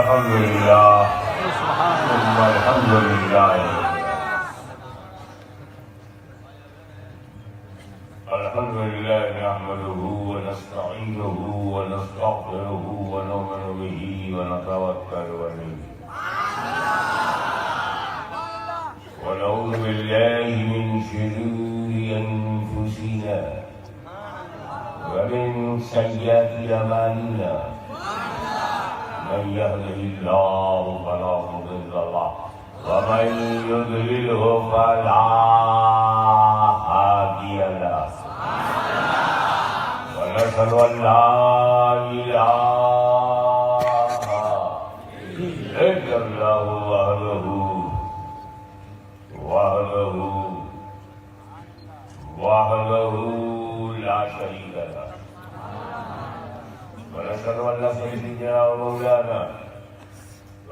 الحمد لله ثم الحمد لله الحمد لله نحمده ونستعينه ونستغفره ونؤمن به ونتوكل عليه ونعوذ بالله من شرور أنفسنا ومن سيئات أعمالنا من يهده الله فلا مضل له ومن يضلله فلا هادي له ونشهد أن لا إله إلا الله وحده لا شريك له ونشهد أن سيدنا ومولانا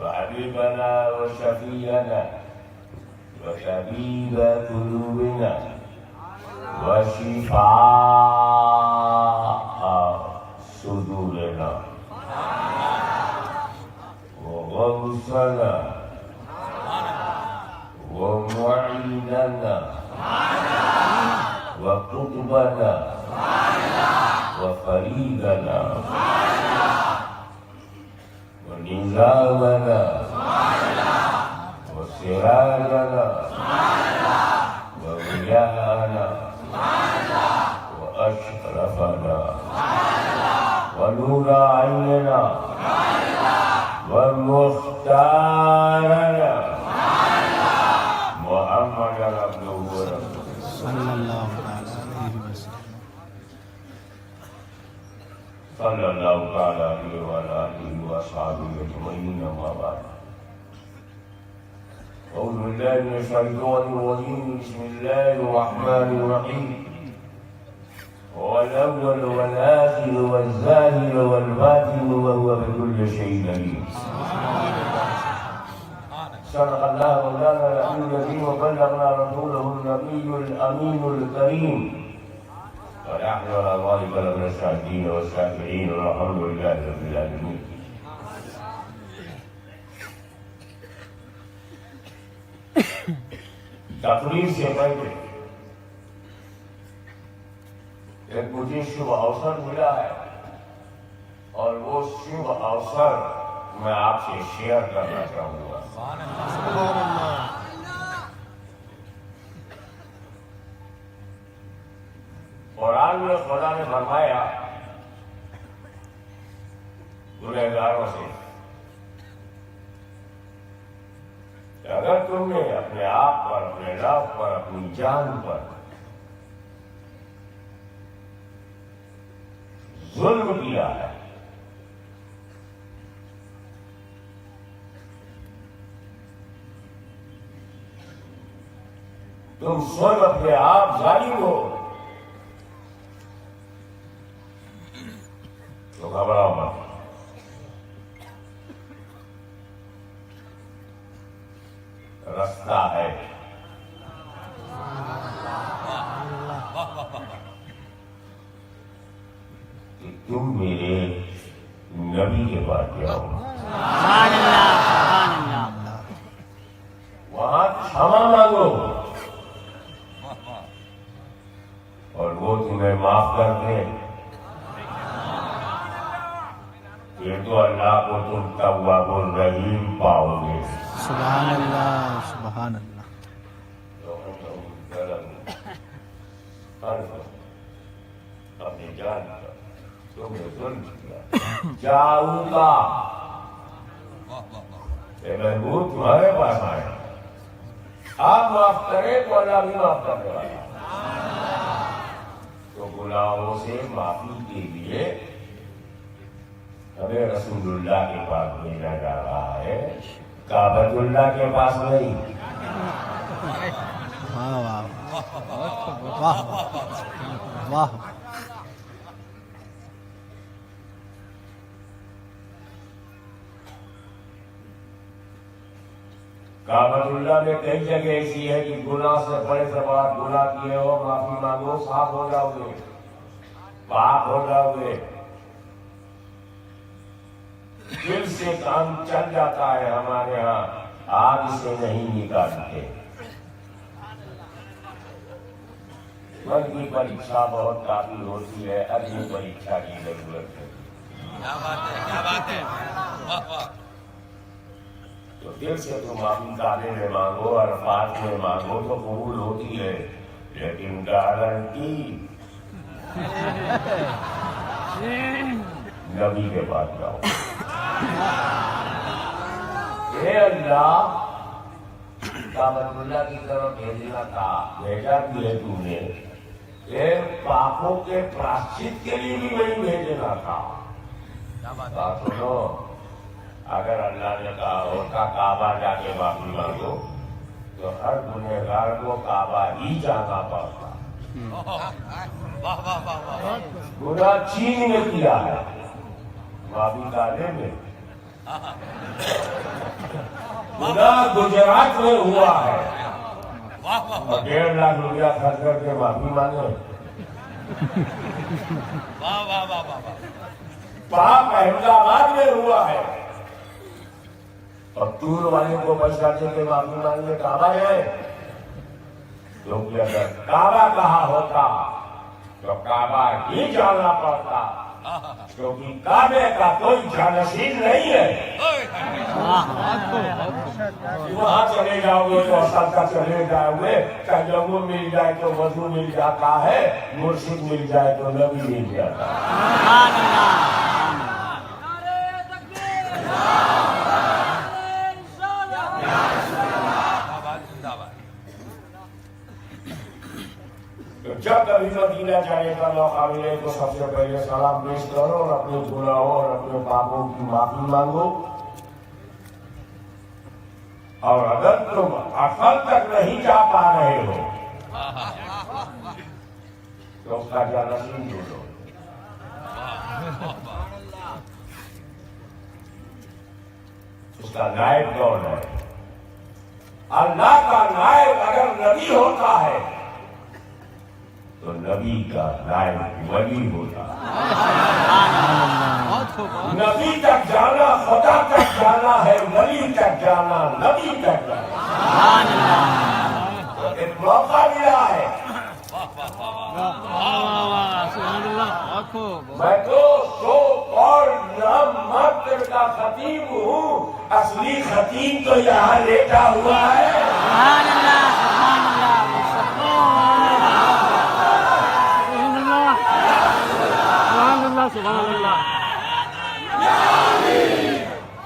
وحبيبنا وشفيعنا وشبيب قلوبنا وشفاء صدورنا وغوثنا ومعيننا وقطبنا وفريدنا ونظامنا وسراجنا وضياءنا وأشرفنا ونور عيننا ومختارنا محمد عبده ورسوله صلی اللہ علیہ وسلم صلی اللہ تعالی علیہ وآلہ وصحبہ اجمعین اما بعد اعوذ باللہ من الشیطان الرجیم بسم اللہ الرحمن الرحیم هو الأول والآخر والظاهر والباطن وهو بكل شيء عليم صدق الله مولانا العلي العظيم وبلغنا رسوله النبي الأمين الكريم ونحن على ذلك لمن الشاهدين والشاكرين والحمد لله رب العالمين. تقریر سے پہلے ایک مجھے شبھ اوسر ملا ہے اور وہ شبھ اوسر میں آپ سے شیئر کرنا چاہوں گا. قرآن میں خدا نے فرمایا گنہگاروں سے کہ اگر تم نے اپنے آپ پر، اپنے رب پر، اپنی جان پر ظلم کیا ہے تم سوچ اپنے آپ ظالم ہو تو گھبراؤ مت. رستہ ہے کہ تم میرے نبی کے پاس جاؤ، وہاں کھما مانگو اور وہ تمہیں معاف کر دیں. یہ تو اللہ کو تم تواب الرحیم پاؤ گے. سبحان اللہ سبحان اللہ. اپنی جان پر تم نے ظلم کیا. جاؤں گا کہ محبوب تمہارے پاس آئے، آپ معاف کریں تو اللہ بھی معاف کرنے والا. تو گناہوں سے معافی کے لیے ہمیں رسول اللہ کے پاس بھیجا جا رہا ہے، کعبۃ اللہ کے پاس نہیں. واہ واہ واہ واہ. کعبۃ اللہ میں کئی جگہ ایسی ہے کہ گناہ سے بڑے سے بڑا گناہ کیے ہو، معافی مانگو، صاف ہو جاؤ گے، پاک ہو جاؤ گے. دل سے کام چل جاتا ہے ہمارے ہاں، آگ سے نہیں نکالتے۔ من کی پریچھا بہت کافی ہوتی ہے، اگلی پریچھا کی ضرورت ہے۔ کیا بات ہے، کیا بات ہے، واہ واہ۔ تو دل سے تو معافی کعبے میں مانگو، عرفات میں مانگو تو قبول ہوتی ہے، لیکن گارنٹی نبی کے پاس جاؤ۔ اے اللہ، کعبۃ اللہ کی طرف بھیجنا تھا، بھیجا بھی ہے تو نے، اے پاپوں کے پراشچت کے لیے بھی نہیں بھیجنا تھا۔ بات سنو، اگر اللہ نے کہا ہوتا کعبہ جا کے معافی مانگو تو ہر گنہگار کو کعبہ ہی جانا پڑتا۔ واہ واہ واہ واہ۔ گناہ چین میں کیا ہے، معافی کعبے میں۔ گناہ گجرات میں ہوا ہے، واہ واہ واہ 1.5 لاکھ روپیہ خرچ کر کے معافی مانگے۔ واہ واہ واہ واہ۔ پاک احمدآباد میں ہوا ہے، اور ٹور والے کو پیسہ دے کے معافی مانگنے کعبہ ہے، کیونکہ اگر کعبہ کہا ہوتا تو کعبہ ہی جانا پڑتا، کیونکہ کعبے کا کوئی جانشین نہیں ہے۔ وہاں چلے جاؤ گے تو اصل کا چلے جاؤ گے، تیمم مل جائے تو وضو مل جاتا ہے، مرشد مل جائے تو نبی مل جاتا ہے۔ جب کبھی مدینہ جانے کا موقع ملے تو سب سے پہلے سلام پیش کرو اور اپنے گناہوں اور اپنے پاپوں کی معافی مانگو، اور اگر تم عقل تک نہیں جا پا رہے ہو تو اس کا جانشین ڈھونڈو۔ اس کا نائب کون ہے؟ اللہ کا نائب اگر نبی ہوتا ہے تو نبی کا نائب ولی ہوتا۔ نبی تک جانا خدا تک جانا ہے، ولی تک جانا نبی تک جانا۔ ایک موقع ملا ہے، میں تو سو اور نام ماتر کا خطیب ہوں، اصلی خطیب تو یہاں لیٹا ہوا ہے۔ سبحان اللہ۔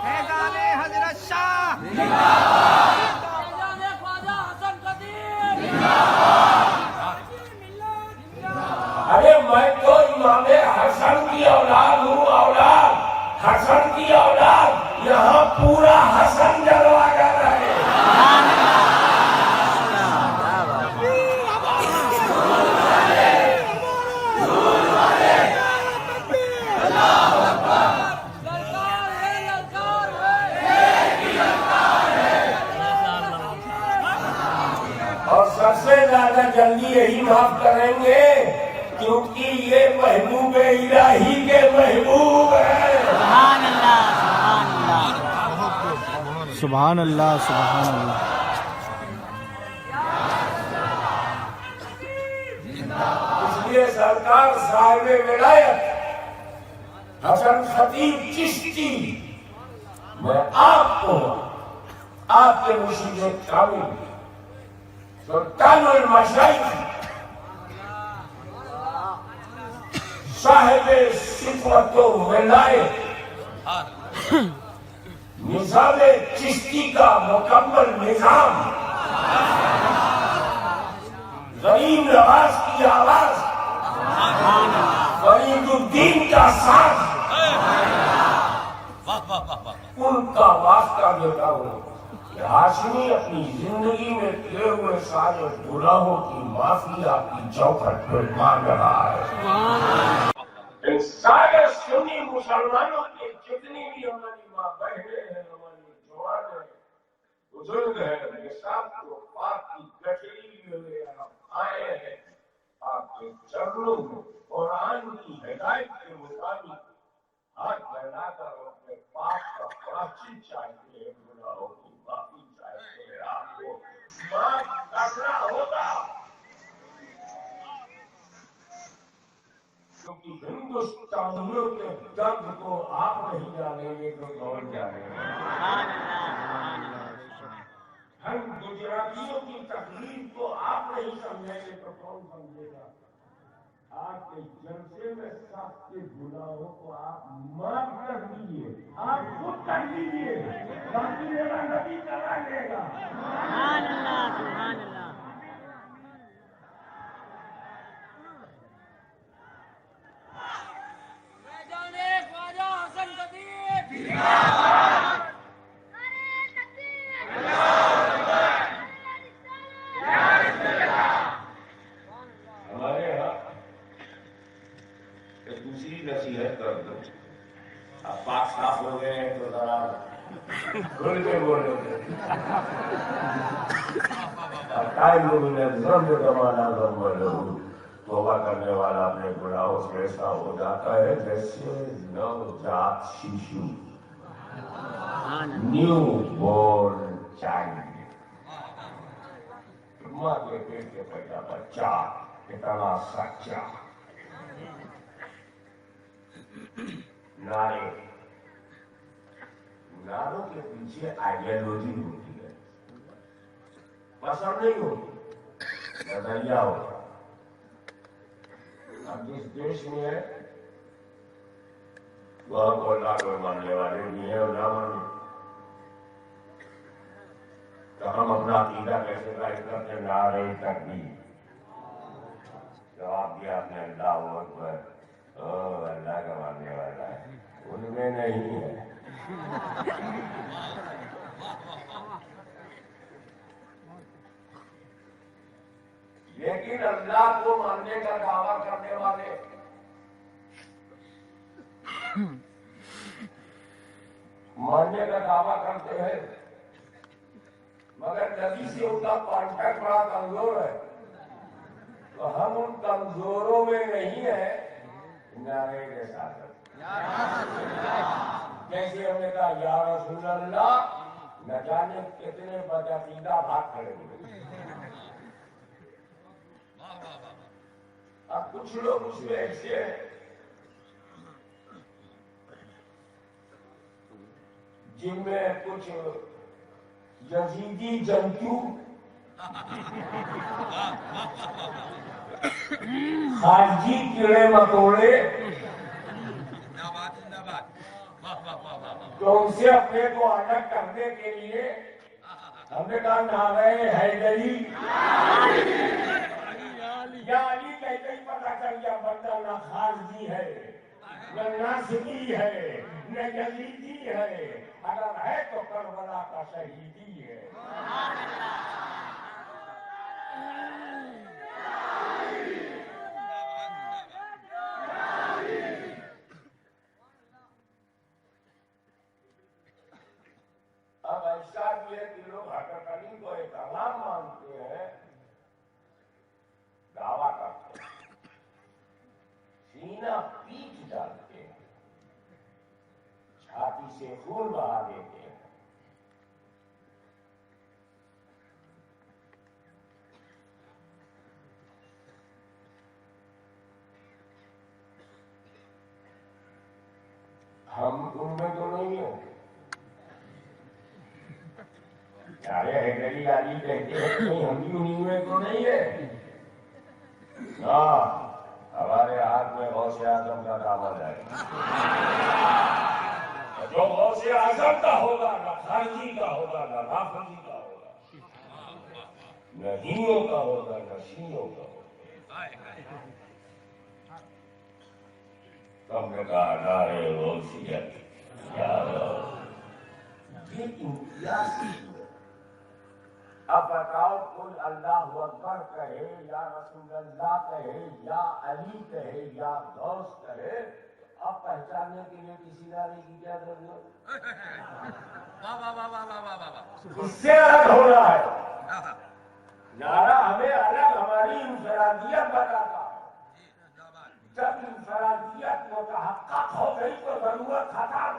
فیضان حضرت شاہ، فیضان خواجہ حسن قدیر۔ ارے میں تو امام حسن کی اولاد ہوں، اولاد حسن کی اولاد، یہاں پورا حسن جلوہ کر رہے ہیں۔ اور سب سے زیادہ جلدی یہی معاف کریں گے کیونکہ یہ محبوب الہی کے محبوب ہیں۔ سبحان اللہ، سبحان اللہ، سبحان اللہ۔ اس لیے سرکار صاحب ولایت حسن خطیب چشتی، میں آپ کو آپ کے مرشد کامل سلطان المشائخ صاحب صفت و ولایت نظام چشتی کا مکمل نظام، غریب نواز کی آواز، فرید الدین کا ساز، ان کا واسطہ دیتا ہوں کہ ہاشمی اپنی زندگی میں کیے ہوئے سارے گناہوں کی معافی آپ کی چوکھٹ پر مانگ رہا ہے۔ ان سارے سنی مسلمانوں کے جتنی بھی ہماری ماں بہنیں ہیں، ہماری جوان ہیں، بزرگ ہیں، یہ سب کو پاک کی گٹری لیے آپ آئے ہیں، آپ کے چرنوں میں قرآن کی ہدایت کے مطابق ہاتھ پھیلا کر اپنے پاک کی ہندوستانیوں کے درد کو آپ نہیں جانیں گے تو کون جانے گا؟ ہم گجراتیوں کی تکلیف کو آپ نہیں سمجھیں گے تو کون سمجھے گا؟ آپ کے جلسے میں سب کے گناہوں کو آپ معاف کر دیجیے، آپ خود کر دیجیے، باقی میرا نبی کرا لے گا۔ سبحان اللہ سبحان اللہ۔ خواجہ حسن قدیر ہمارے یہاں ایک دوسری نصیحت کر دو، اب پاک صاف ہو گئے ہیں تو ذرا کھل کے بولو گے۔ ٹائم میں ضرب زمانہ بولو، توبہ کرنے والا اپنے گناہوں سے ایسا ہو جاتا ہے جیسے نوجات شیشو، نیو بورن چائلڈ، ماں کے پیٹ کے پیدا بچہ اتنا سچا۔ نعروں کے پیچھے آئیڈیالوجی ہوتی ہے، پسند نہیں ہوتی، نظریہ ہوتا۔ اب جس دیش میں ہے وہاں کو اللہ کو ماننے والے بھی ہیں اور نہ ماننے، تو ہم اپنا عقیدہ کیسے ظاہر کرتے ہیں؟ نعرے تکبیر، جواب دیا آپ نے اللہ اکبر، اللہ کا ماننے والا ہے، ان میں نہیں ہے۔ لیکن اللہ کو ماننے کا دعویٰ کرنے والے ماننے کا دعویٰ کرتے ہیں، مگر نبی سے ان کا کانٹیکٹ بڑا کمزور ہے، تو ہم ان کمزوروں میں نہیں ہیں، نعرے کے ساتھ۔ جیسے ہم نے کہا یا رسول اللہ، نہ جانے کتنے بدعقیدہ بھاگ کھڑے ہوئے۔ اب کچھ لوگ اس میں ایسے ہیں جن میں کچھ یزیدی جنتو، خارجی کیڑے مکوڑے، تو ان سے اپنے کو الگ کرنے کے لیے ہم نے کہا نعرہ حیدری یا علی کہتے ہی پتہ چل گیا بندہ نہ خارجی ہے، نہ ناصری ہے، نہ یزیدی ہے، اگر ہے تو کربلا کا شہیدی ہے۔ اب ایسا بھی ہے کہ لوگ حضرت علی کو ایک علام مانتے ہیں، دعویٰ کرتے ہیں، سینہ پیٹ ڈالتے ہیں، چھاتی سے خون بہا دیتے ہیں۔ ہم ان میں تو نہیں ہیں، سارے حیدری علی کہتے ہیں نہیں، ہم بھی انہیں میں تو نہیں ہے۔ ہاں، ہمارے ہاتھ میں غوث اعظم کا دامن ہے، جو غوث اعظم کا ہوگا نہ خارجی کا ہوگا نہ رافضی کا ہوگا، نہ ہندوؤں کا ہوگا نہ شیعوں کا ہوگا۔ ہم نے کہا نعرے غوثیت یا یہ امتیاز ہے۔ اب بتاؤ، کوئی اللہ اکبر کہے یا رسول اللہ کہے یا علی کہے یا غوث کہے، اب پہچاننے کے لیے کسی نعرے کی کیا ضرورت؟ اس سے الگ ہو رہا ہے نعرہ، ہمیں الگ ہماری انفرادیت بتاتا ہے۔ جب انفرادیت متحقق ہو گئی تو ضرورت ختم۔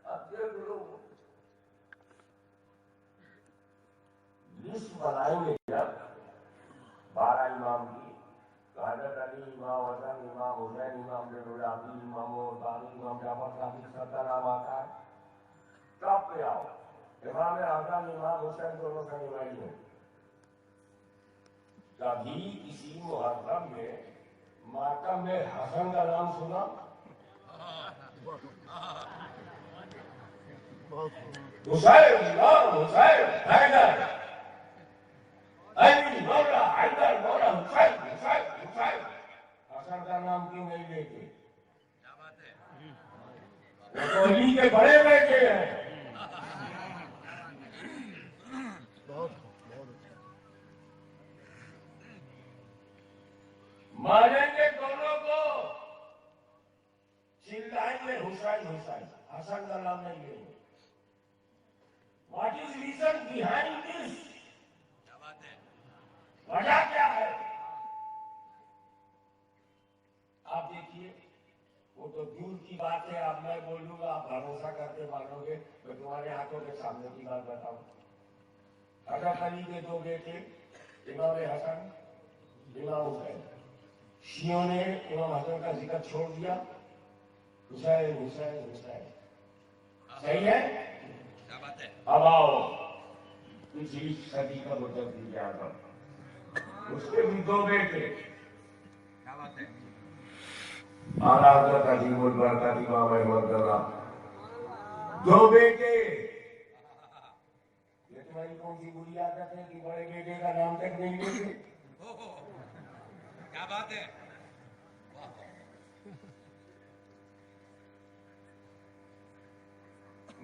اب دیکھ لو، لسٹ بنائیں گے جب 12 امام کی، امام اعظم امام حسین دونوں سنگائی ہیں. کبھی کسی محرم میں ماتم میں حسن کا نام سنا؟ حسین نام حسین حیدر علی مولا حیدر مولا حسین حسین حسین حسن کا نام کیوں نہیں لیتے؟ وہ تو علی کے بڑے بیٹے ہیں. ماریں گے دونوں کو، چلائیں گے حسین حسین، حسن کا نام نہیں لیں گے. What is reason behind this? وجہ کیا ہے؟ آپ دیکھیے، وہ تو دور کی بات ہے. اب میں بولوں گا آپ بھروسہ کرتے مانو گے. میں تمہارے ہاتھوں کے سامنے کی بات بتاؤں. حضرت علی کے دو بیٹے امام حسن امام حسین. شیعوں نے امام حسن کا ذکر چھوڑ دیا، حسین حسین حسین. صحیح ہے؟ اب آؤ پچھلی صدی کا مجدد اعظم، اس کے بھی دو بیٹے اعلیٰ حضرت عظیم البرکت امام احمد رضا. دو بیٹے. یہ تمہاری کون سی بری عادت ہے کہ بڑے بیٹے کا نام تک نہیں لیتے؟ کیا بات ہے.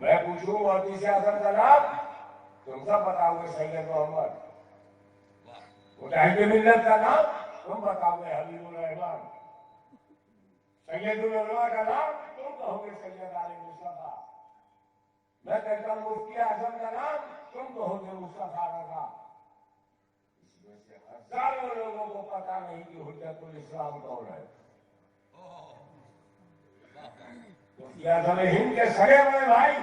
میں پوچھوں محدث اعظم کا نام تم سب بتاؤ گے سید محمد. مجاہد ملت کا نام تم بتاؤ گے حبیب الرحمان. سید العلماء کا نام تم کہو گے سید علی مصطفیٰ. میں کہتا ہوں مفتی اعظم کا نام تم کہو گے مصطفیٰ رضا. اس میں سے ہزاروں لوگوں کو پتا نہیں کہ حجت الاسلام کون ہے. مفتی اعظم ہند کے سگے بڑے بھائی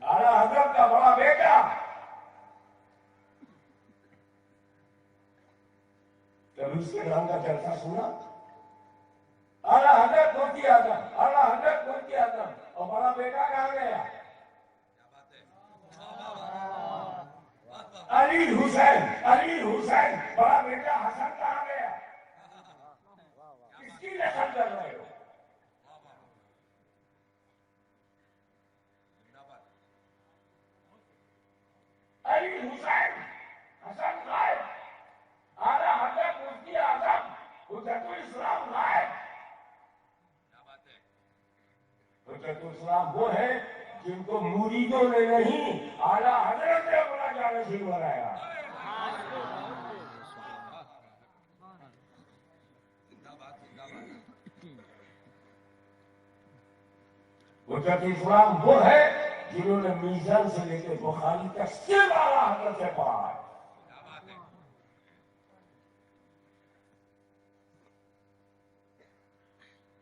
اعلیٰ حضرت کا بڑا بیٹا کبھی اس کے نام کا چرچا سنا؟ اعلیٰ حضرت مفتی اعظم، اعلیٰ حضرت مفتی اعظم، اور بڑا بیٹا کہاں گیا؟ علی حسین، علی حسین. بڑا بیٹا حسن کہاں گیا؟ کس کی نقل کر رہے ہو؟ علی حسین حسن غائب، اعلیٰ حضرت مفتی اعظم حجت الاسلام غائب. حجت الاسلام وہ ہے جن کو مریدوں نے نہیں اعلیٰ حضرت نے اپنا جانشین بنایا. حجت الاسلام وہ ہے جنہوں نے میزان سے لے کے بخاری تک صرف اعلیٰ حضرت سے پڑھا ہے.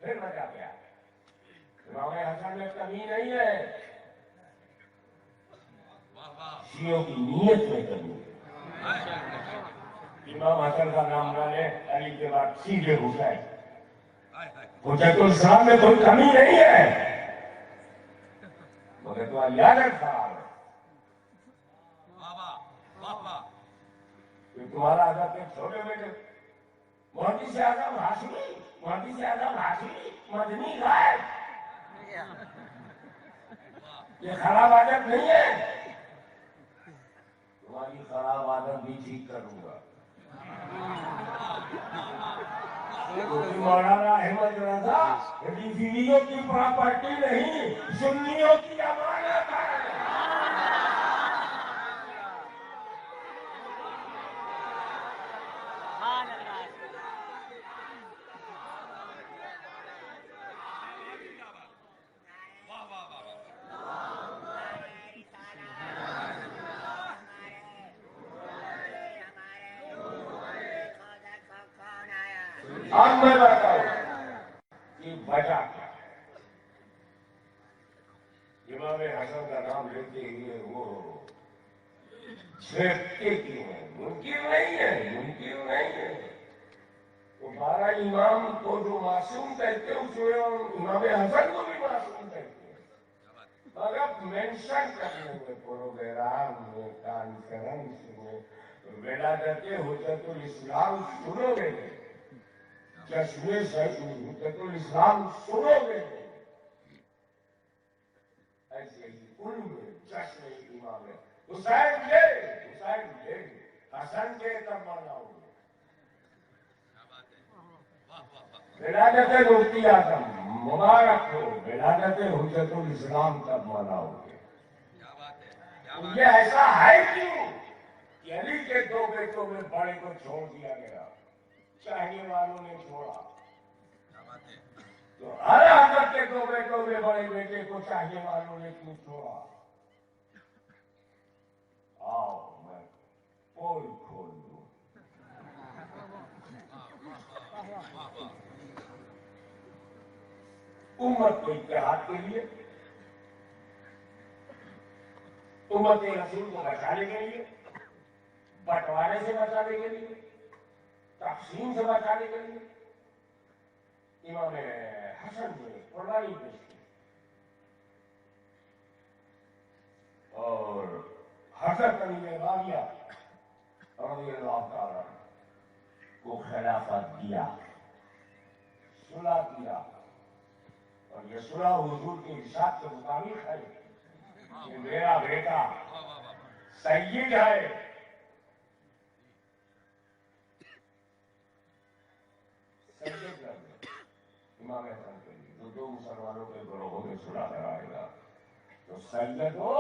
پھر وجہ کیا ہے؟ امام حسن میں کمی نہیں ہے، شیعوں کی نیت میں کمی ہے. امام حسن کا نام نہ لے، علی کے بعد سیدھے حسین. حجت الاسلام میں کوئی کمی نہیں ہے، مگر تو عیادت خراب ہے. تمہارا حضرت کے چھوٹے بیٹے محدث اعظم ہاشمی، محدث اعظم ہاشمی مدنی غائب. یہ خراب عادت نہیں ہے. تمہاری خراب عادت بھی ٹھیک کروں گا. مولانا احمد رضا ریفیوجیوں کی پراپرٹی نہیں، سنیوں کی امانت ہے. اب میں بتاؤں کہ وجہ کیا ہے. امام حسن کا نام لیتے ہوئے وہ چھیڑتے کیوں ہیں؟ ممکن نہیں ہے، ممکن نہیں ہے. تو 12 امام کو جو معصوم کہتے ہیں اس میں امام حسن کو بھی معصوم کہتے ہیں. مگر مینشن کرنے میں پروگرام میں کانفرنس میں ولادت حجت الاسلام سنو گے جشن حجت الاسلام سنو گے ایسے ہی ان میں جشن امام حسین لے حسن کے تب مناؤ گے ولادت مفتی اعظم مبارک ہو ولادت حجت الاسلام تب مناؤ گے یہ ایسا ہے کیوں کہ علی کے دو بیٹوں میں بڑے کو چھوڑ دیا گیا چاہنے والوں نے چھوڑا تو حضرت کے دو بیٹوں میں بڑے بیٹے کو چاہنے والوں نے کیوں چھوڑا آؤ میں پول کھول دوں امت کو اتحاد کے لیے امت رسول کو بچانے کے لیے بٹوارے سے بچانے کے لیے تقسیم سے بچانے کے لیے امام حسن نے قربانی پیش کی اور حضرت علی معاویہ رضی اللہ تعالیٰ کو خلافت دیا صلح کیا اور یہ صلح حضور کے ارشاد کے مطابق ہے کہ میرا بیٹا سید ہے سید امام حسن کے لیے جو دو مسلمانوں کے گروہوں میں صلح کرائے گا تو سید ہو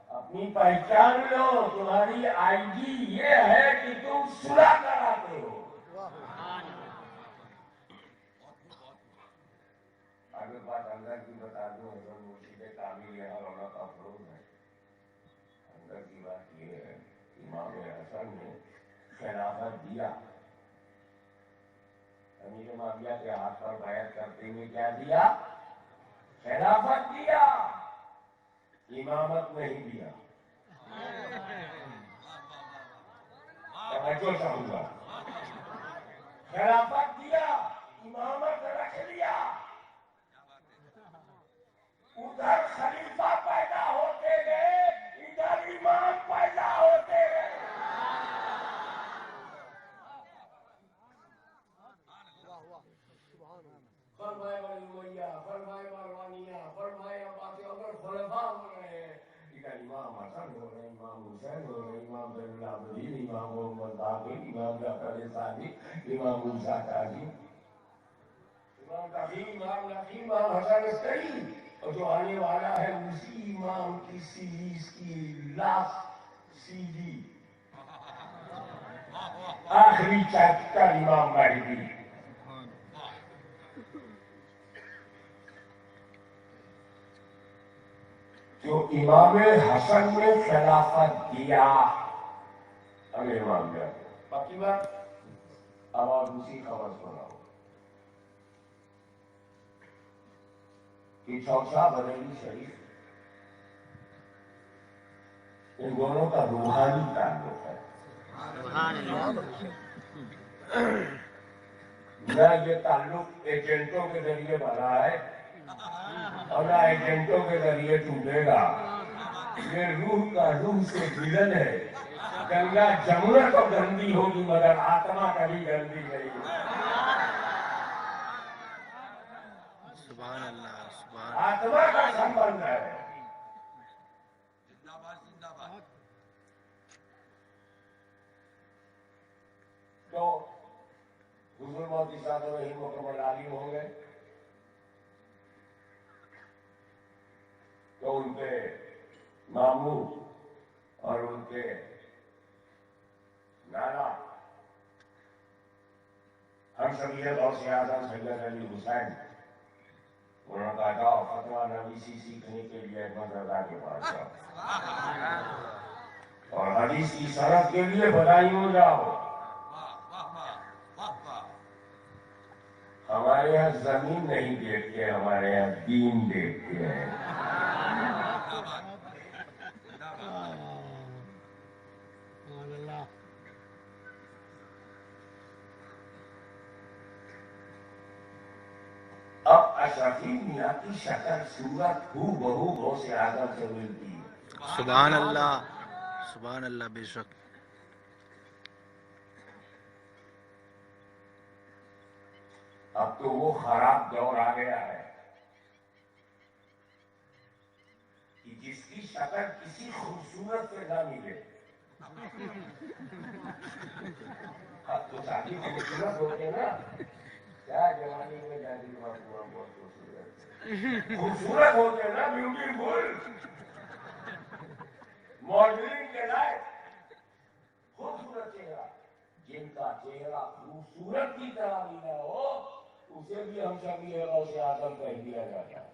اپنی پہچان لو تمہاری آئی ڈی یہ ہے کہ تم صلح کراتے ہو آگے بات اندر کی بتا دوں حضرت مرشد کامل یہاں رونق افروز ہے اندر کی بات یہ ہے امام حسن نے خلافت دیا امیر معاویہ کے ہاتھ پر بیعت کرتے ہوئے کیا دیا خلافت دیا امامت نہیں دیا توجہ چاہوں گا خلافت دیا امامت رکھ لیا ادھر خلیفہ پیدا ہوتے گئے ادھر امام پیدا ہوتے گئے فرمائے ولیہ فرمائے مروانیہ فرمائے عباسی اگر خلفاء ہو رہے ہیں ادھر امام حسن ہو رہے ہیں امام حسین ہو رہے ہیں امام زین العابدین امام محمد باقر امام جعفر صادق امام موسیٰ کاظم امام تقی امام نقی امام حسن عسکری اور جو آنے والا ہے اسی امام کی سیریز کی لاسٹ سی ڈی آخری چیپٹر امام مہدی جو امام حسن نے خلافت دیا امیر معاویہ کو باقی بات اب آپ دوسری خبر سناؤ کہ چوسا بریلی شریف ان دونوں کا روحانی تعلق ہے نہ یہ تعلق ایجنٹوں کے ذریعے بنا ہے اور نہ ایجنٹوں کے ذریعے ٹوٹے گا یہ روح کا روح سے ملن ہے گنگا جمنا تو گندی ہوگی مگر آتما کبھی گندی نہیں ہوگی سبحان اللہ سبحان آتما کا سمبند ہے تو حضور موتی صاحب رحیم مکمل عالم ہوں گے تو ان کے ماموں اور ان کے نانا ہم شریعت اور سیاست سید علی حسین انہوں نے کہا جاؤ فتویٰ نویسی سیکھنے کے لیے احمد رضا کے پاس جاؤ اور حدیث کی سند کے لیے بدایوں جاؤ ہمارے یہاں زمین نہیں دیکھتے ہمارے یہاں دین دیکھتے ہیں اب اشرفی میاں کی شکل صورت ہو بہو غوث اعظم سے ملتی ہے. سبحان اللہ سبحان اللہ بے شک. اب تو وہ خراب دور آ گیا ہے کہ جس کی شکل کسی خوبصورت سے نہ ملے. اب تو شادی خوبصورت ہوتے نا, کیا جوانی میں جاتی بہت خوبصورت خوبصورت ہوتے نا, بیوٹیفل ماڈلنگ کے لائق خوبصورت چہرہ. جن کا چہرہ خوبصورت کی طرح بھی نہ ہو اسے بھی ہم سب یہ غوث اعظم کہہ دیا جاتا ہے.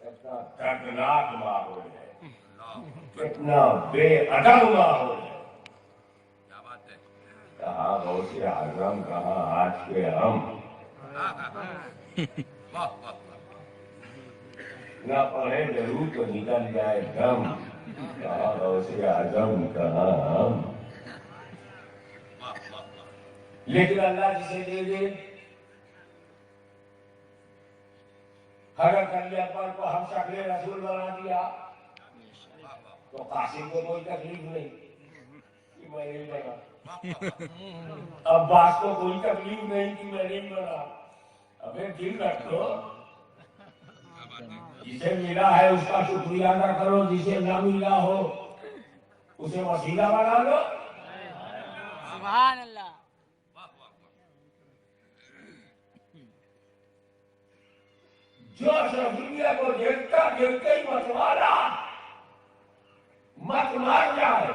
کتنا دردناک ماحول ہے, کتنا بے ادب ماحول ہے. کیا بات ہے. کہاں غوث اعظم, کہاں آج کے ہم. واہ واہ نہ پڑھے ضرور تو نکل جائے دم. کہاں غوث اعظم, کہاں ہم. واہ واہ واہ. لیکن اللہ جسے دے دے. حضرت علی اکبر کو ہم شکل رسول بنا دیا تو قاسم کو کوئی تکلیف نہیں کہ میں نہیں بنا. عباس کو کوئی تکلیف نہیں کہ میں نہیں بنا. ابھی دل رکھ دو, جسے ملا ہے اس کا شکریہ ادا کرو, جسے نہ ملا ہو اسے وسیلہ بنا لو. سبحان اللہ. جو اشرفیہ کو دیکھتا دیکھتے ہی مت مار جائے.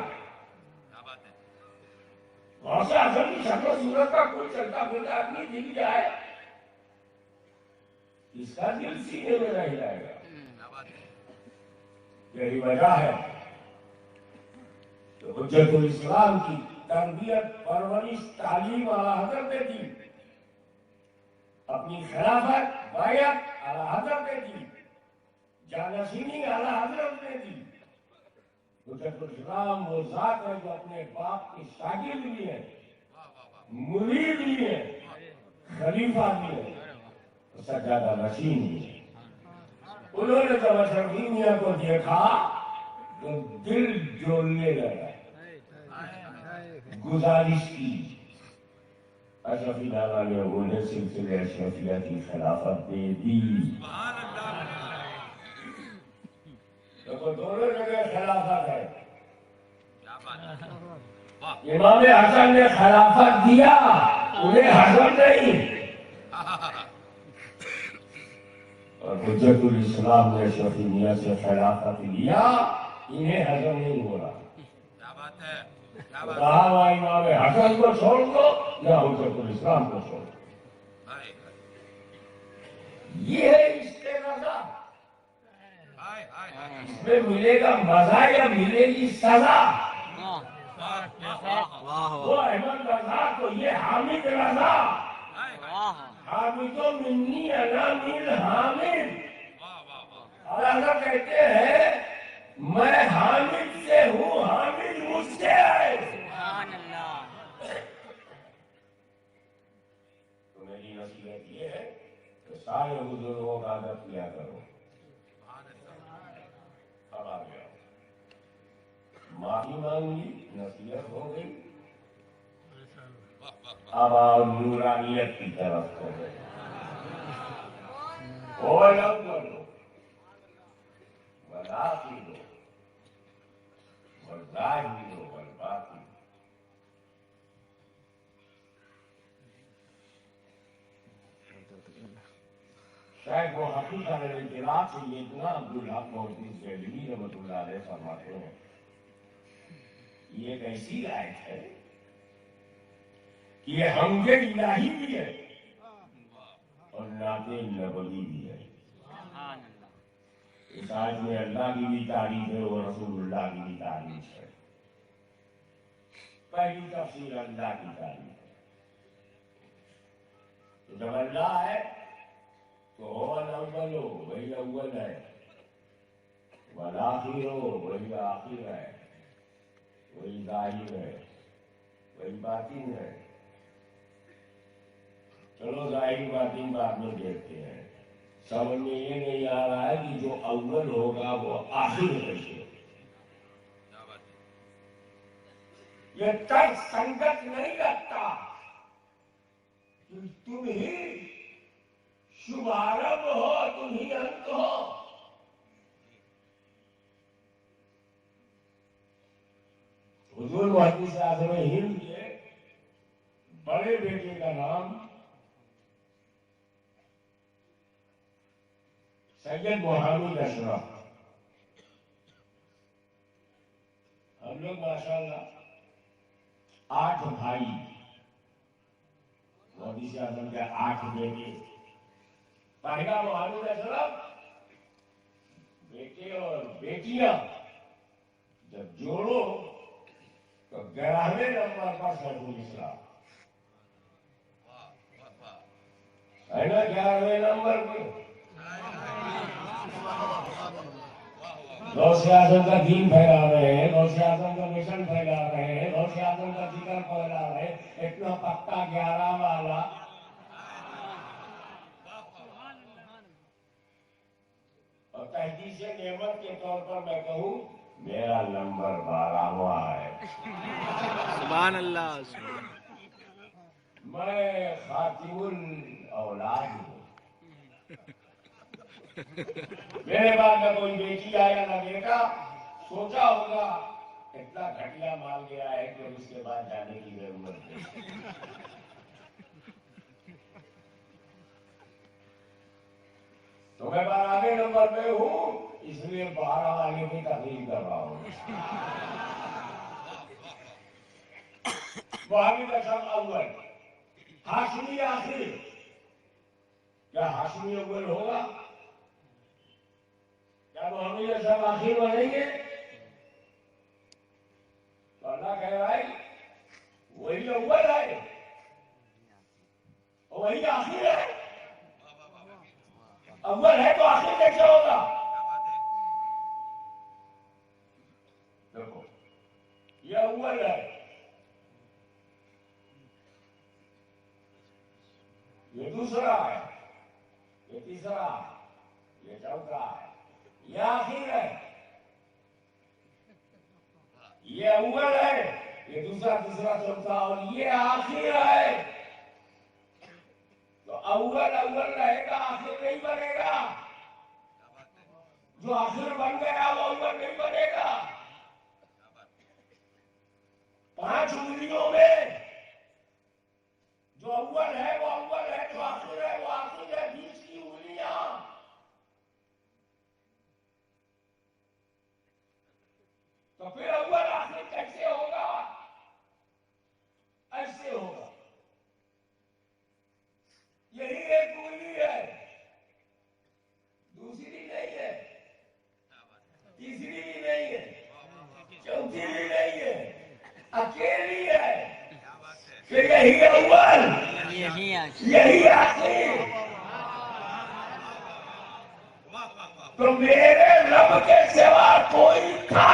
غوث اعظم کی شکل و صورت کا کوئی چلتا پھرتا آدمی دکھ جائے, اس کا دل سینے میں رہ جائے گا. یہی وجہ ہے کہ حجت الاسلام کی تربیت, پرورش, تعلیم اعلیٰ حضرت نے دی. اپنی خلافت, بیعت اعلیٰ حضرت نے دی. جانشینی اعلیٰ حضرت نے دی. حجت الاسلام وہ ذات ہے جو اپنے باپ کی شاگرد بھی ہے, مرید بھی ہے, خلیفہ بھی ہے, سجادہ نشین بھی ہے. انہوں نے جب اشرفی میاں کو دیکھا تو دل جوڑنے لگا, گزارش کی اشرفی دادا نے انہیں سلسلے اشرفیہ کی خلافت دے دی. تو دونوں جگہ خلافت ہے. امام حسن نے خلافت دیا, انہیں حسن نہیں. اور حجت الاسلام نے اشرفی میاں سے خلافت لیا, انہیں حسن نہیں ہو رہا. کہا وہاں امام حسن کو چھوڑ دو یا حجت الاسلام کو چھوڑ دو. یہ ہے عشق رضا. اس میں ملے گا مزہ یا ملے گی سزا. وہ احمد رضا تو یہ حامد رضا. حامد و منی انا من حامد. اللہ کہتے ہیں میں حامد سے ہوں, حامد مجھ سے ہے. سبحان اللہ. تو میری نصیحت یہ ہے کہ سارے بزرگوں کا ادب کیا کرو. اب آ گیا, معافی مانگی, نصیحت ہو گئی. اب آپ نورانیت کی طرف کرو. والآخر والظاہر والباطن. شاید وہ حقیقت الانقلاب سے یہ اتنا عبدالحق محدث دہلوی رحمۃ اللہ علیہ فرماتے ہیں, یہ ایک ایسی آیت ہے کہ یہ حمد الہی بھی ہے اور نعت نبوی بھی ہے. سبحان اللہ. اس آیت میں اللہ کی بھی تعریف ہے اور رسول اللہ کی بھی تعریف ہے. پہلی تفسیر اللہ کی تعریف ہے. تو جب اللہ ہے تو هو الاول, وہی اول ہے. والآخر, وہی آخر ہے. وہی ظاہر ہے, وہی باطن ہے. چلو ظاہری باتیں بعد میں دیکھتے ہیں. سمجھ میں یہ نہیں آ رہا ہے کہ جو اول ہوگا وہ آخر میں کیسے ہوگا. کیا بات ہے. یہ ترک سنگت نہیں رکھتا. تم ہی شبھارمبھ ہو، تم ہی انت ہو. حضور محدث اعظم ہند کے بڑے بیٹے کا نام سید محمد اشرف. ہم لوگ ماشاءاللہ 8 بھائی، محدث اعظم کے 8 بیٹے. پہلا محمد اشرف، بیٹے اور بیٹیاں جب جوڑو تو 11ویں نمبر پر سیفل اسلام ہے نا. 11ویں نمبر پہ غوث اعظم کا دین پھیلا رہے ہیں، غوث اعظم کا مشن پھیلا رہے ہیں، غوث اعظم کا ذکر پھیلا رہے ہیں. اتنا پکا 11 والا. اور تحدیث نعمت کے طور پر میں کہوں میرا نمبر 12واں ہے. سبحان اللہ. میں خاتم الاولاد ہوں. میرے بعد نہ کوئی بیٹی آیا نہ بیٹا. سوچا ہوگا اتنا گھٹیا مال گیا ہے کہ اس کے بعد جانے کی ضرورت نہیں. تو میں 12ویں نمبر پہ ہوں، اس لیے 12 والے کی تقریر کر رہا ہوں. محمد اشرف اول، ہاشمی آخر. کیا ہاشمی اول ہوگا؟ کیا محمد اشرف آخر بنیں گے؟ تو اللہ کہہ رہا ہے وہی اول ہے اور وہی آخر ہے. اول ہے تو آخر کیسے ہوگا؟ دیکھو یہ اول ہے، یہ دوسرا ہے، یہ تیسرا ہے، یہ چوتھا ہے، یہ آخر ہے. یہ اول ہے، یہ دوسرا تیسرا چوتھا اور یہ آخر ہے. تو اول رہے گا، آخر نہیں بنے گا. جو آخر بن گیا وہ اول نہیں بنے گا. 5 انگلیوں میں جو اول ہے وہ اول ہے، جو آخر ہے وہ آخر ہے. بیچ کی انگلیاں تو پھر اول آخر کیسے ہوگا؟ ایسے ہوگا. یہی ایک انگلی ہے، دوسری نہیں ہے، تیسری بھی نہیں ہے، چوتھی بھی نہیں ہے، اکیلی ہے. کہ یہی اول یہی آخر. تو میرے رب کے سوا کوئی تھا